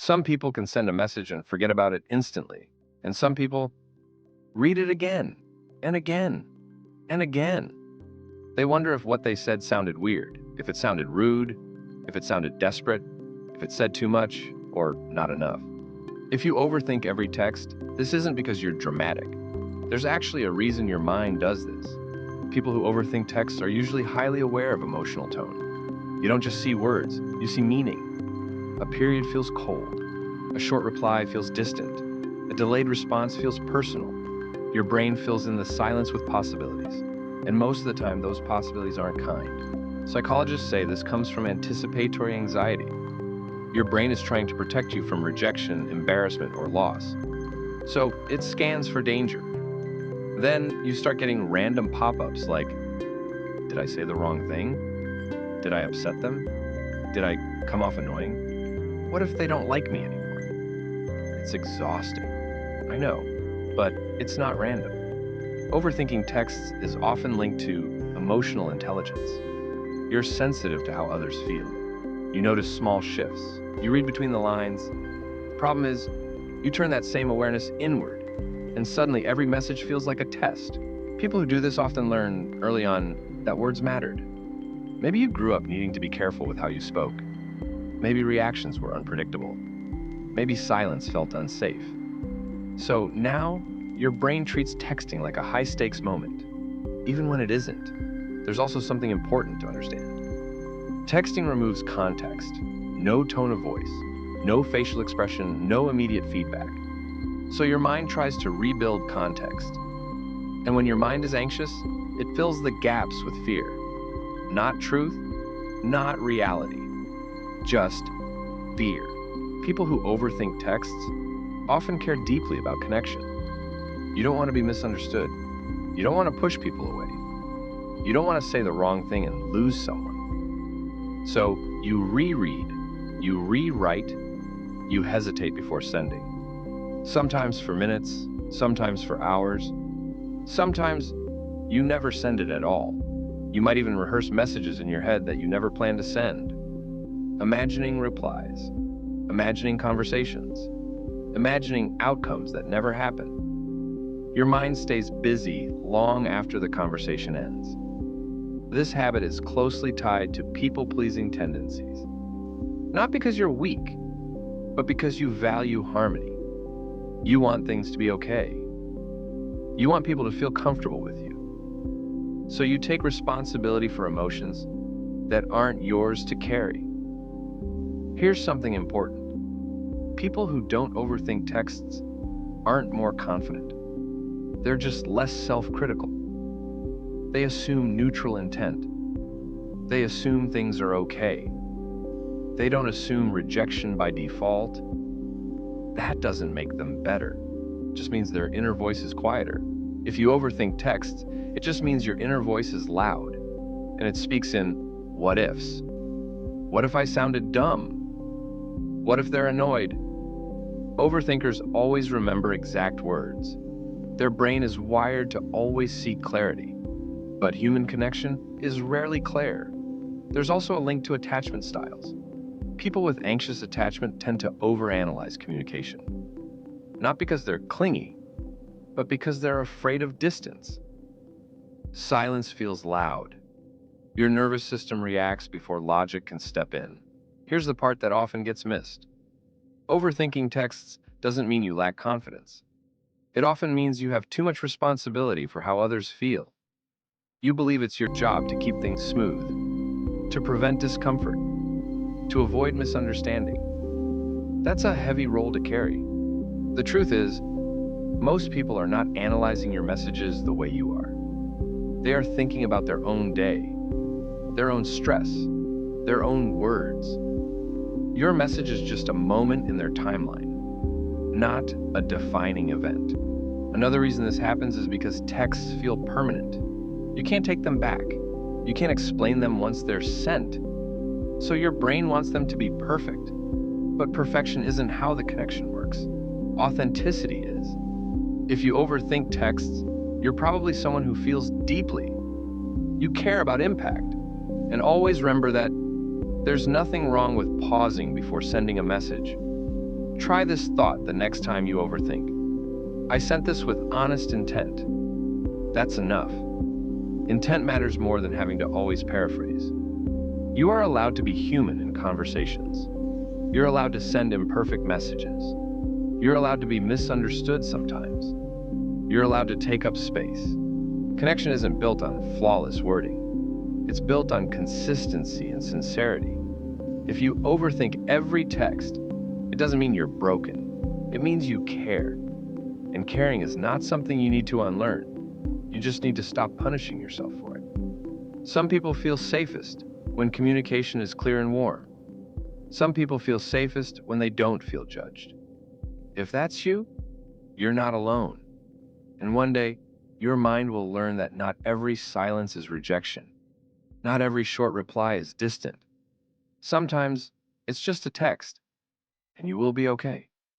Some people can send a message and forget about it instantly, and some people read it again and again and again. They wonder if what they said sounded weird, if it sounded rude, if it sounded desperate, if it said too much or not enough. If you overthink every text, this isn't because you're dramatic. There's actually a reason your mind does this. People who overthink texts are usually highly aware of emotional tone. You don't just see words, you see meaning. A period feels cold. A short reply feels distant. A delayed response feels personal. Your brain fills in the silence with possibilities. And most of the time, those possibilities aren't kind. Psychologists say this comes from anticipatory anxiety. Your brain is trying to protect you from rejection, embarrassment, or loss. So it scans for danger. Then you start getting random pop-ups like, did I say the wrong thing? Did I upset them? Did I come off annoying? What if they don't like me anymore? It's exhausting. I know, but it's not random. Overthinking texts is often linked to emotional intelligence. You're sensitive to how others feel. You notice small shifts. You read between the lines. The problem is, you turn that same awareness inward, and suddenly every message feels like a test. People who do this often learn early on that words mattered. Maybe you grew up needing to be careful with how you spoke. Maybe reactions were unpredictable. Maybe silence felt unsafe. So now, your brain treats texting like a high-stakes moment, even when it isn't. There's also something important to understand. Texting removes context, no tone of voice, no facial expression, no immediate feedback. So your mind tries to rebuild context. And when your mind is anxious, it fills the gaps with fear. Not truth, not reality, just fear. People who overthink texts often care deeply about connection. You don't want to be misunderstood. You don't want to push people away. You don't want to say the wrong thing and lose someone. So you reread, you rewrite, you hesitate before sending. Sometimes for minutes, sometimes for hours. Sometimes you never send it at all. You might even rehearse messages in your head that you never planned to send. Imagining replies, imagining conversations, imagining outcomes that never happen. Your mind stays busy long after the conversation ends. This habit is closely tied to people-pleasing tendencies. Not because you're weak, but because you value harmony. You want things to be okay. You want people to feel comfortable with you. So you take responsibility for emotions that aren't yours to carry. Here's something important. People who don't overthink texts aren't more confident. They're just less self-critical. They assume neutral intent. They assume things are okay. They don't assume rejection by default. That doesn't make them better. It just means their inner voice is quieter. If you overthink texts, it just means your inner voice is loud, and it speaks in what ifs. What if I sounded dumb? What if they're annoyed? Overthinkers always remember exact words. Their brain is wired to always seek clarity. But human connection is rarely clear. There's also a link to attachment styles. People with anxious attachment tend to overanalyze communication. Not because they're clingy, but because they're afraid of distance. Silence feels loud. Your nervous system reacts before logic can step in. Here's the part that often gets missed. Overthinking texts doesn't mean you lack confidence. It often means you have too much responsibility for how others feel. You believe it's your job to keep things smooth, to prevent discomfort, to avoid misunderstanding. That's a heavy role to carry. The truth is, most people are not analyzing your messages the way you are. They are thinking about their own day, their own stress, their own words. Your message is just a moment in their timeline, not a defining event. Another reason this happens is because texts feel permanent. You can't take them back. You can't explain them once they're sent. So your brain wants them to be perfect. But perfection isn't how the connection works. Authenticity is. If you overthink texts, you're probably someone who feels deeply. You care about impact. And always remember that there's nothing wrong with pausing before sending a message. Try this thought the next time you overthink. I sent this with honest intent. That's enough. Intent matters more than having to always paraphrase. You are allowed to be human in conversations. You're allowed to send imperfect messages. You're allowed to be misunderstood sometimes. You're allowed to take up space. Connection isn't built on flawless wording. It's built on consistency and sincerity. If you overthink every text, it doesn't mean you're broken. It means you care. And caring is not something you need to unlearn. You just need to stop punishing yourself for it. Some people feel safest when communication is clear and warm. Some people feel safest when they don't feel judged. If that's you, you're not alone. And one day, your mind will learn that not every silence is rejection. Not every short reply is distant. Sometimes it's just a text, and you will be okay.